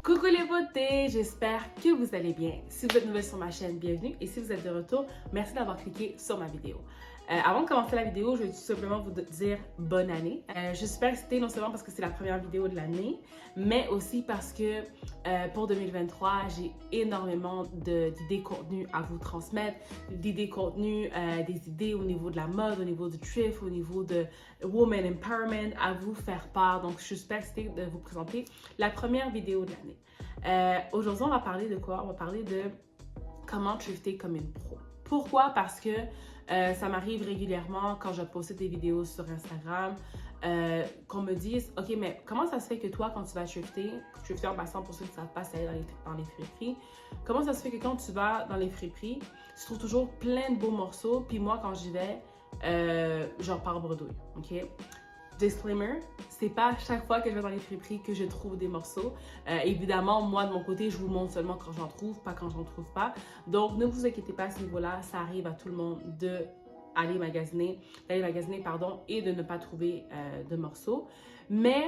Coucou les beautés, j'espère que vous allez bien. Si vous êtes nouvelle sur ma chaîne, bienvenue. Et si vous êtes de retour, merci d'avoir cliqué sur ma vidéo. Avant de commencer la vidéo, je vais tout simplement vous dire bonne année. Je suis super excitée non seulement parce que c'est la première vidéo de l'année, mais aussi parce que pour 2023, j'ai énormément d'idées contenues à vous transmettre, d'idées contenues, des idées au niveau de la mode, au niveau du thrift, au niveau de woman empowerment à vous faire part. Donc, je suis super excitée de vous présenter la première vidéo de l'année. Aujourd'hui, on va parler de quoi? On va parler de comment thrifter comme une pro. Pourquoi? Parce que ça m'arrive régulièrement quand je poste des vidéos sur Instagram qu'on me dise « Ok, mais comment ça se fait que toi, quand tu vas thrifter en passant pour ceux qui ne savent pas, c'est dans les friperies, comment ça se fait que quand tu vas dans les friperies, tu trouves toujours plein de beaux morceaux, puis moi, quand j'y vais, je repars bredouille, ok? » Disclaimer, c'est pas à chaque fois que je vais dans les friperies que je trouve des morceaux. Évidemment, moi de mon côté, je vous montre seulement quand j'en trouve, pas quand j'en trouve pas. Donc, ne vous inquiétez pas à ce niveau-là, ça arrive à tout le monde d'aller magasiner, et de ne pas trouver de morceaux. Mais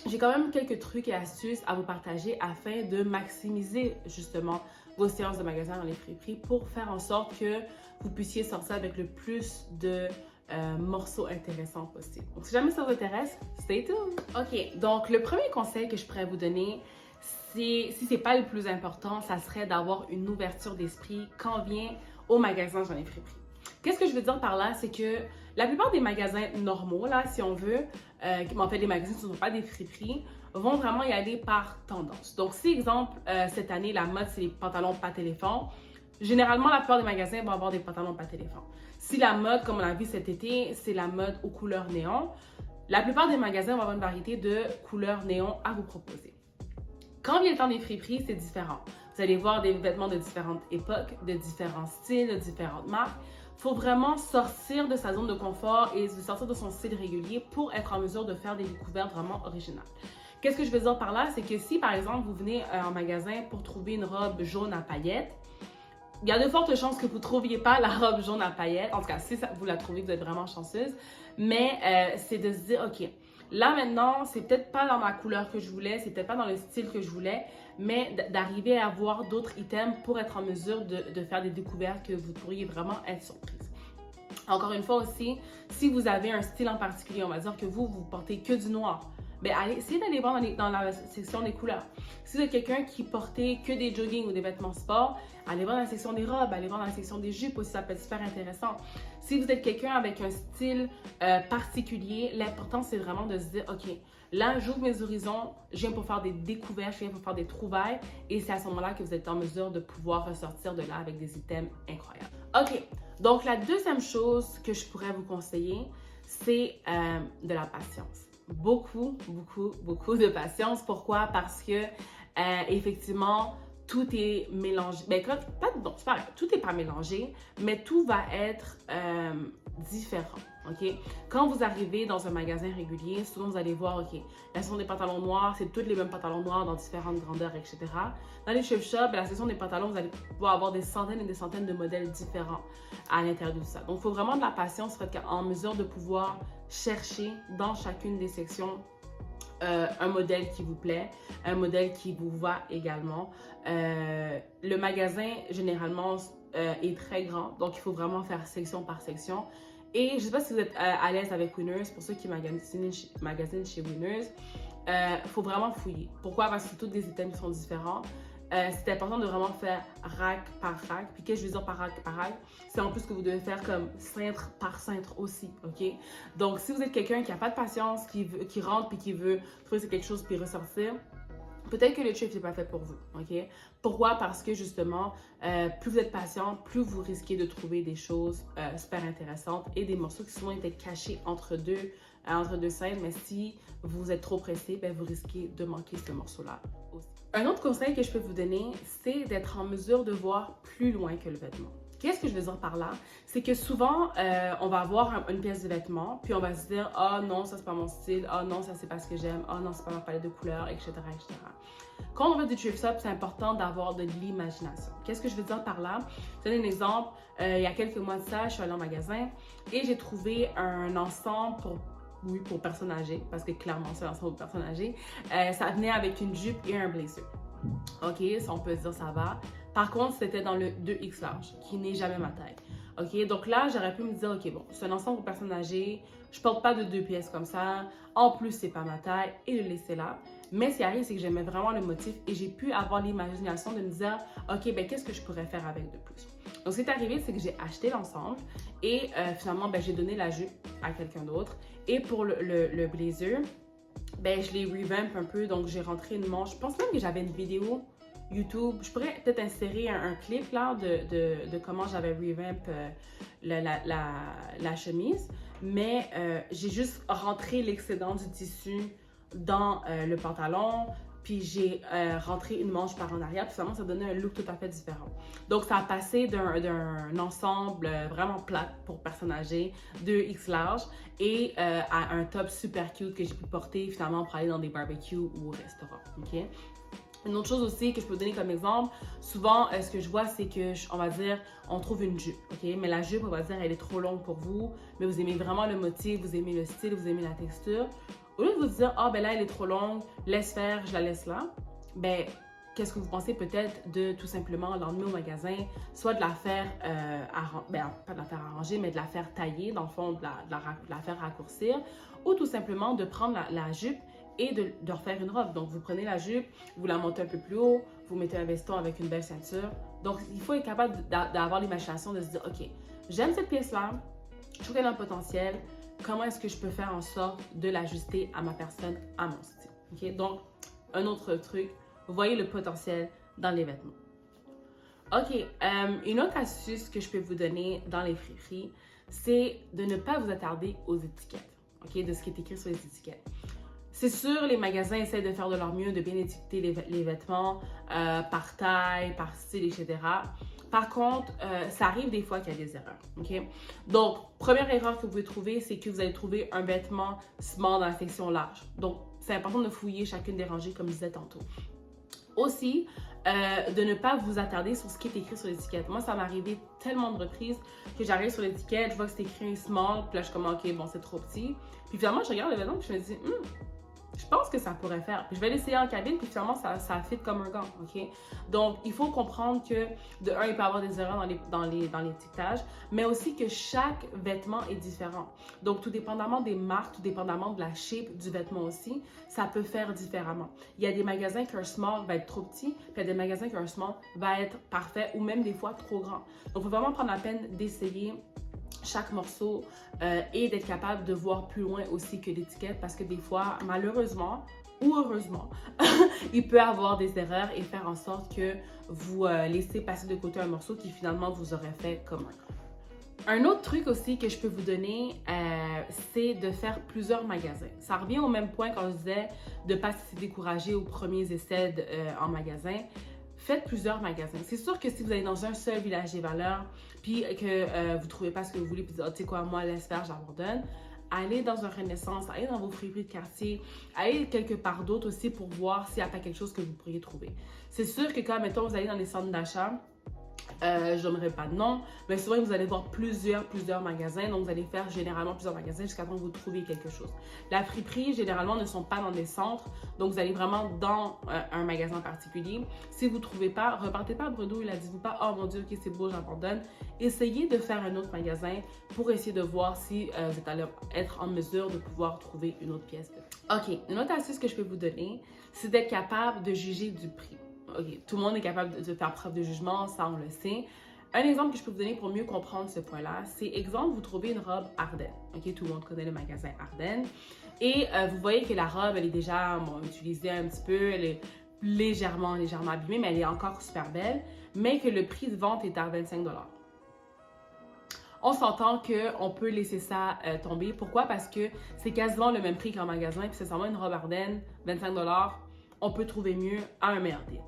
j'ai quand même quelques trucs et astuces à vous partager afin de maximiser justement vos séances de magasin dans les friperies pour faire en sorte que vous puissiez sortir avec le plus de morceaux intéressants possible. Donc, si jamais ça vous intéresse, stay tuned! Ok, donc le premier conseil que je pourrais vous donner, si c'est pas le plus important, ça serait d'avoir une ouverture d'esprit quand vient au magasin dans les friperies. Qu'est-ce que je veux dire par là? C'est que la plupart des magasins normaux, là, si on veut, en fait, les magasins qui ne sont pas des friperies, vont vraiment y aller par tendance. Donc, si, exemple, cette année, la mode, c'est les pantalons pas éléphant, généralement, la plupart des magasins vont avoir des pantalons pas éléphant. Si la mode, comme on l'a vu cet été, c'est la mode aux couleurs néon, la plupart des magasins vont avoir une variété de couleurs néon à vous proposer. Quand vient le temps des friperies, c'est différent. Vous allez voir des vêtements de différentes époques, de différents styles, de différentes marques. Il faut vraiment sortir de sa zone de confort et sortir de son style régulier pour être en mesure de faire des découvertes vraiment originales. Qu'est-ce que je veux dire par là? C'est que si, par exemple, vous venez en magasin pour trouver une robe jaune à paillettes, il y a de fortes chances que vous ne trouviez pas la robe jaune à paillettes. En tout cas, si vous la trouvez, vous êtes vraiment chanceuse. Mais c'est de se dire, OK, là maintenant, c'est peut-être pas dans ma couleur que je voulais, c'est peut-être pas dans le style que je voulais, mais d'arriver à avoir d'autres items pour être en mesure de faire des découvertes que vous pourriez vraiment être surprise. Encore une fois aussi, si vous avez un style en particulier, on va dire que vous portez que du noir, ben essayez d'aller voir dans la section des couleurs. Si vous êtes quelqu'un qui portait que des jogging ou des vêtements sport, allez voir dans la section des robes, allez voir dans la section des jupes aussi, ça peut être super intéressant. Si vous êtes quelqu'un avec un style particulier, l'important c'est vraiment de se dire, OK, là j'ouvre mes horizons, je viens pour faire des découvertes, je viens pour faire des trouvailles et c'est à ce moment-là que vous êtes en mesure de pouvoir ressortir de là avec des items incroyables. OK, donc la deuxième chose que je pourrais vous conseiller, c'est de la patience. Beaucoup de patience. Pourquoi? Parce que effectivement, tout est mélangé. Ben, c'est pareil, tout n'est pas mélangé, mais tout va être différent. OK? Quand vous arrivez dans un magasin régulier, souvent vous allez voir, OK, la section des pantalons noirs, c'est tous les mêmes pantalons noirs dans différentes grandeurs, etc. Dans les thrift shops, la section des pantalons, vous allez pouvoir avoir des centaines et des centaines de modèles différents à l'intérieur de ça. Donc, il faut vraiment de la patience pour être en mesure de pouvoir chercher dans chacune des sections un modèle qui vous plaît, un modèle qui vous va également. Le magasin, généralement, est très grand, donc il faut vraiment faire section par section. Et je ne sais pas si vous êtes à l'aise avec Winners, pour ceux qui magasinent chez Winners, il faut vraiment fouiller. Pourquoi? Parce que tous des items qui sont différents. C'est important de vraiment faire rack par rack. Puis qu'est-ce que je veux dire par rack par rack? C'est en plus que vous devez faire comme cintre par cintre aussi, OK? Donc, si vous êtes quelqu'un qui n'a pas de patience, qui rentre puis qui veut trouver quelque chose puis ressortir, peut-être que le thrift n'est pas fait pour vous, OK? Pourquoi? Parce que justement, plus vous êtes patient, plus vous risquez de trouver des choses super intéressantes et des morceaux qui souvent étaient cachés entre deux scènes. Mais si vous êtes trop pressé, ben, vous risquez de manquer ce morceau-là aussi. Un autre conseil que je peux vous donner, c'est d'être en mesure de voir plus loin que le vêtement. Qu'est-ce que je veux dire par là? C'est que souvent, on va avoir une pièce de vêtement, puis on va se dire « Ah non, ça c'est pas mon style. Ah non, ça c'est pas ce que j'aime. Ah non, c'est pas ma palette de couleurs, etc. etc. » Quand on va du thrift shop, c'est important d'avoir de l'imagination. Qu'est-ce que je veux dire par là? Je donne un exemple. Il y a quelques mois de ça, je suis allée en magasin et j'ai trouvé un ensemble pour oui, pour personnes âgées, parce que clairement, c'est l'ensemble pour personnes âgées. Ça venait avec une jupe et un blazer. OK, ça, on peut dire ça va. Par contre, c'était dans le 2X large, qui n'est jamais ma taille. OK, donc là, j'aurais pu me dire, OK, bon, c'est un ensemble pour personnes âgées, je porte pas de 2 pièces comme ça, en plus, c'est pas ma taille, et le laisser là. Mais ce qui arrive, c'est que j'aimais vraiment le motif et j'ai pu avoir l'imagination de me dire, OK, ben qu'est-ce que je pourrais faire avec de plus? Donc, ce qui est arrivé, c'est que j'ai acheté l'ensemble et finalement, ben, j'ai donné la jupe à quelqu'un d'autre. Et pour le blazer, ben, je l'ai revamp un peu, donc j'ai rentré une manche. Je pense même que j'avais une vidéo YouTube. Je pourrais peut-être insérer un clip là de comment j'avais revamp la chemise. Mais j'ai juste rentré l'excédent du tissu dans le pantalon. Puis j'ai rentré une manche par en arrière. Puis finalement, ça donnait un look tout à fait différent. Donc, ça a passé d'un ensemble vraiment plat pour personnes âgées, 2X large, et à un top super cute que j'ai pu porter finalement pour aller dans des barbecues ou au restaurant. OK? Une autre chose aussi que je peux vous donner comme exemple, souvent, ce que je vois, c'est que, on va dire, on trouve une jupe, OK? Mais la jupe, on va dire, elle est trop longue pour vous, mais vous aimez vraiment le motif, vous aimez le style, vous aimez la texture. Au lieu de vous dire, ah, ben là, elle est trop longue, laisse faire, je la laisse là, ben, qu'est-ce que vous pensez peut-être de tout simplement l'emmener au magasin, soit de la faire, pas de la faire arranger, mais de la faire tailler, dans le fond, de la faire raccourcir, ou tout simplement de prendre la jupe et de refaire une robe. Donc, vous prenez la jupe, vous la montez un peu plus haut, vous mettez un veston avec une belle ceinture. Donc, il faut être capable d'avoir l'imagination de se dire, OK, j'aime cette pièce-là, je trouve qu'elle a un potentiel, comment est-ce que je peux faire en sorte de l'ajuster à ma personne, à mon style. OK? Donc, un autre truc, vous voyez le potentiel dans les vêtements. OK, une autre astuce que je peux vous donner dans les friperies, c'est de ne pas vous attarder aux étiquettes, OK? De ce qui est écrit sur les étiquettes. C'est sûr, les magasins essaient de faire de leur mieux, de bien étiqueter les vêtements par taille, par style, etc. Par contre, ça arrive des fois qu'il y a des erreurs, OK? Donc, première erreur que vous pouvez trouver, c'est que vous allez trouver un vêtement small dans la section large. Donc, c'est important de fouiller chacune des rangées, comme je disais tantôt. Aussi, de ne pas vous attarder sur ce qui est écrit sur l'étiquette. Moi, ça m'est arrivé tellement de reprises que j'arrive sur l'étiquette, je vois que c'est écrit un small, puis là, je suis comme, OK, bon, c'est trop petit. Puis finalement, je regarde le vêtement, puis je me dis, je pense que ça pourrait faire. Puis je vais l'essayer en cabine, puis finalement, ça fit comme un gant, OK? Donc, il faut comprendre que, de un, il peut y avoir des erreurs dans l'étiquetage, mais aussi que chaque vêtement est différent. Donc, tout dépendamment des marques, tout dépendamment de la shape du vêtement aussi, ça peut faire différemment. Il y a des magasins qu'un small va être trop petit, puis il y a des magasins qu'un small va être parfait, ou même des fois trop grand. Donc, il faut vraiment prendre la peine d'essayer chaque morceau et d'être capable de voir plus loin aussi que l'étiquette parce que des fois, malheureusement ou heureusement, il peut avoir des erreurs et faire en sorte que vous laissez passer de côté un morceau qui finalement vous aurait fait comme un autre truc aussi que je peux vous donner, c'est de faire plusieurs magasins. Ça revient au même point quand je disais de ne pas se décourager aux premiers essais en magasin. Faites plusieurs magasins. C'est sûr que si vous allez dans un seul village des valeurs, puis que vous ne trouvez pas ce que vous voulez, puis vous dites, tu sais quoi, moi, laisse faire, j'abandonne, allez dans un Renaissance, allez dans vos friperies de quartier, allez quelque part d'autre aussi pour voir s'il n'y a pas quelque chose que vous pourriez trouver. C'est sûr que quand, mettons, vous allez dans les centres d'achat, je donnerai pas de nom, mais souvent vous allez voir plusieurs magasins, donc vous allez faire généralement plusieurs magasins jusqu'à temps que vous trouviez quelque chose. La friperie, généralement, ne sont pas dans des centres, donc vous allez vraiment dans un magasin particulier. Si vous ne trouvez pas, repartez pas à bredouille, dites-vous pas « Oh mon Dieu, ok, c'est beau, j'abandonne ». Essayez de faire un autre magasin pour essayer de voir si vous allez être en mesure de pouvoir trouver une autre pièce. OK, une autre astuce que je peux vous donner, c'est d'être capable de juger du prix. OK, tout le monde est capable de faire preuve de jugement, ça on le sait. Un exemple que je peux vous donner pour mieux comprendre ce point-là, c'est exemple, vous trouvez une robe Ardennes. OK, tout le monde connaît le magasin Ardennes. Et vous voyez que la robe, elle est déjà utilisée un petit peu, elle est légèrement abîmée, mais elle est encore super belle, mais que le prix de vente est à 25 $. On s'entend qu'on peut laisser ça tomber. Pourquoi? Parce que c'est quasiment le même prix qu'en magasin, puis c'est seulement une robe Ardennes, 25 $, on peut trouver mieux à un meilleur deal.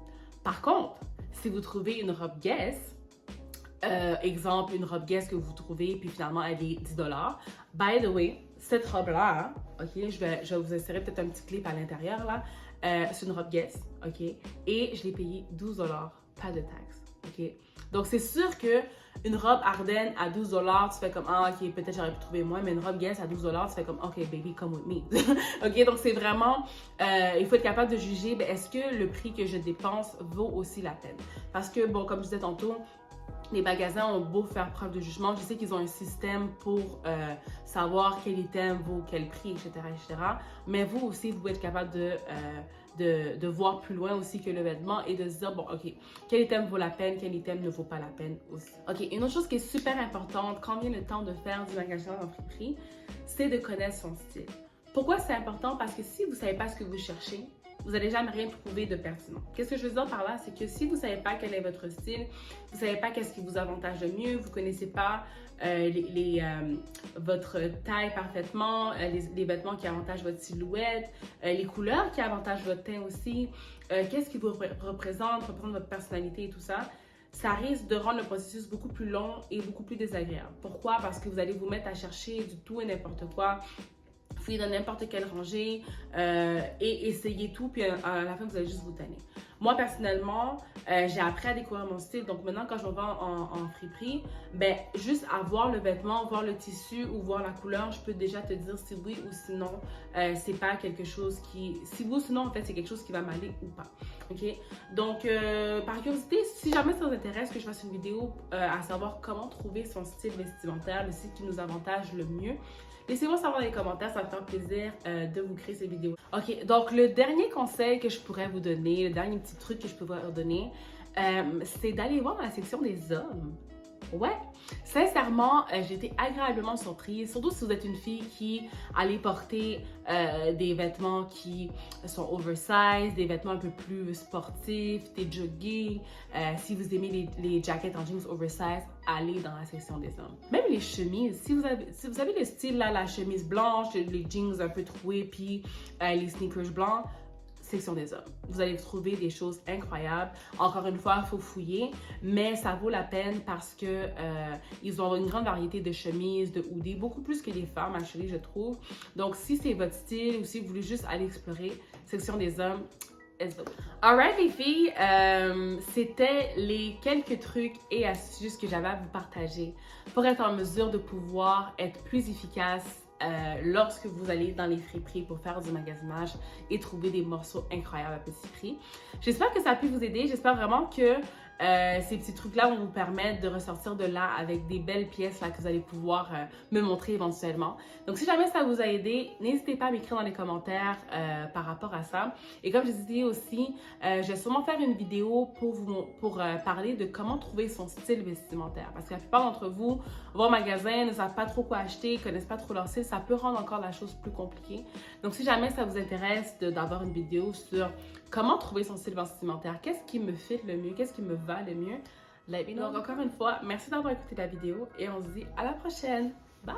Par contre, si vous trouvez une robe Guess, exemple, une robe Guess que vous trouvez, puis finalement elle est 10 $. By the way, cette robe-là, OK, je vais vous insérer peut-être un petit clip à l'intérieur là. C'est une robe Guess, OK, et je l'ai payée 12 $, pas de taxes, OK. Donc, c'est sûr que une robe Ardennes à 12 $, tu fais comme, ah, ok, peut-être j'aurais pu trouver moins, mais une robe Guess à 12 $, tu fais comme, ok, baby, come with me. Ok, donc c'est vraiment, il faut être capable de juger, ben, est-ce que le prix que je dépense vaut aussi la peine? Parce que, bon, comme je disais tantôt, les magasins ont beau faire preuve de jugement, je sais qu'ils ont un système pour savoir quel item vaut quel prix, etc., etc. Mais vous aussi, vous pouvez être capable de voir plus loin aussi que le vêtement et de se dire, bon, ok, quel item vaut la peine, quel item ne vaut pas la peine aussi. Ok, une autre chose qui est super importante quand vient le temps de faire du magasinage en friperie, c'est de connaître son style. Pourquoi c'est important? Parce que si vous ne savez pas ce que vous cherchez, vous n'allez jamais rien trouver de pertinent. Qu'est-ce que je veux dire par là? C'est que si vous ne savez pas quel est votre style, vous ne savez pas qu'est-ce qui vous avantage le mieux, vous ne connaissez pas votre taille parfaitement, les vêtements qui avantagent votre silhouette, les couleurs qui avantagent votre teint aussi, qu'est-ce qui vous représente votre personnalité et tout ça, ça risque de rendre le processus beaucoup plus long et beaucoup plus désagréable. Pourquoi? Parce que vous allez vous mettre à chercher du tout et n'importe quoi, fouiller dans n'importe quelle rangée et essayer tout, puis à la fin, vous allez juste vous tanner. Moi, personnellement, j'ai appris à découvrir mon style. Donc maintenant, quand je vais en friperie, ben, juste à voir le vêtement, voir le tissu ou voir la couleur, je peux déjà te dire si oui ou sinon, c'est pas quelque chose qui... Si oui ou sinon, en fait, c'est quelque chose qui va m'aller ou pas. OK? Donc, par curiosité, si jamais ça vous intéresse que je fasse une vidéo à savoir comment trouver son style vestimentaire, le style qui nous avantage le mieux, laissez-moi savoir dans les commentaires, ça va me faire plaisir de vous créer ces vidéos. Ok, donc le dernier conseil que je pourrais vous donner, le dernier petit truc que je pourrais vous donner, c'est d'aller voir dans la section des hommes. Ouais, sincèrement, j'ai été agréablement surprise, surtout si vous êtes une fille qui allait porter des vêtements qui sont oversize, des vêtements un peu plus sportifs, des jogging. Si vous aimez les jackets en jeans oversize, allez dans la section des hommes. Même les chemises, si vous avez le style là, la chemise blanche, les jeans un peu troués, puis les sneakers blancs, section des hommes. Vous allez trouver des choses incroyables. Encore une fois, il faut fouiller, mais ça vaut la peine parce que ils ont une grande variété de chemises, de hoodies, beaucoup plus que les femmes, actually, je trouve. Donc, si c'est votre style ou si vous voulez juste aller explorer, section des hommes, let's go. Alright les filles, c'était les quelques trucs et astuces que j'avais à vous partager pour être en mesure de pouvoir être plus efficace lorsque vous allez dans les friperies pour faire du magasinage et trouver des morceaux incroyables à petit prix. J'espère que ça a pu vous aider. J'espère vraiment que ces petits trucs-là vont vous permettre de ressortir de là avec des belles pièces là, que vous allez pouvoir me montrer éventuellement. Donc, si jamais ça vous a aidé, n'hésitez pas à m'écrire dans les commentaires par rapport à ça. Et comme je disais aussi, je vais sûrement faire une vidéo pour parler de comment trouver son style vestimentaire. Parce que la plupart d'entre vous vont au magasin, ne savent pas trop quoi acheter, ne connaissent pas trop leur style, ça peut rendre encore la chose plus compliquée. Donc, si jamais ça vous intéresse d'avoir une vidéo sur comment trouver son style vestimentaire, qu'est-ce qui me fit le mieux, qu'est-ce qui me va le mieux, let me know. Donc, encore une fois, merci d'avoir écouté la vidéo et on se dit à la prochaine. Bye!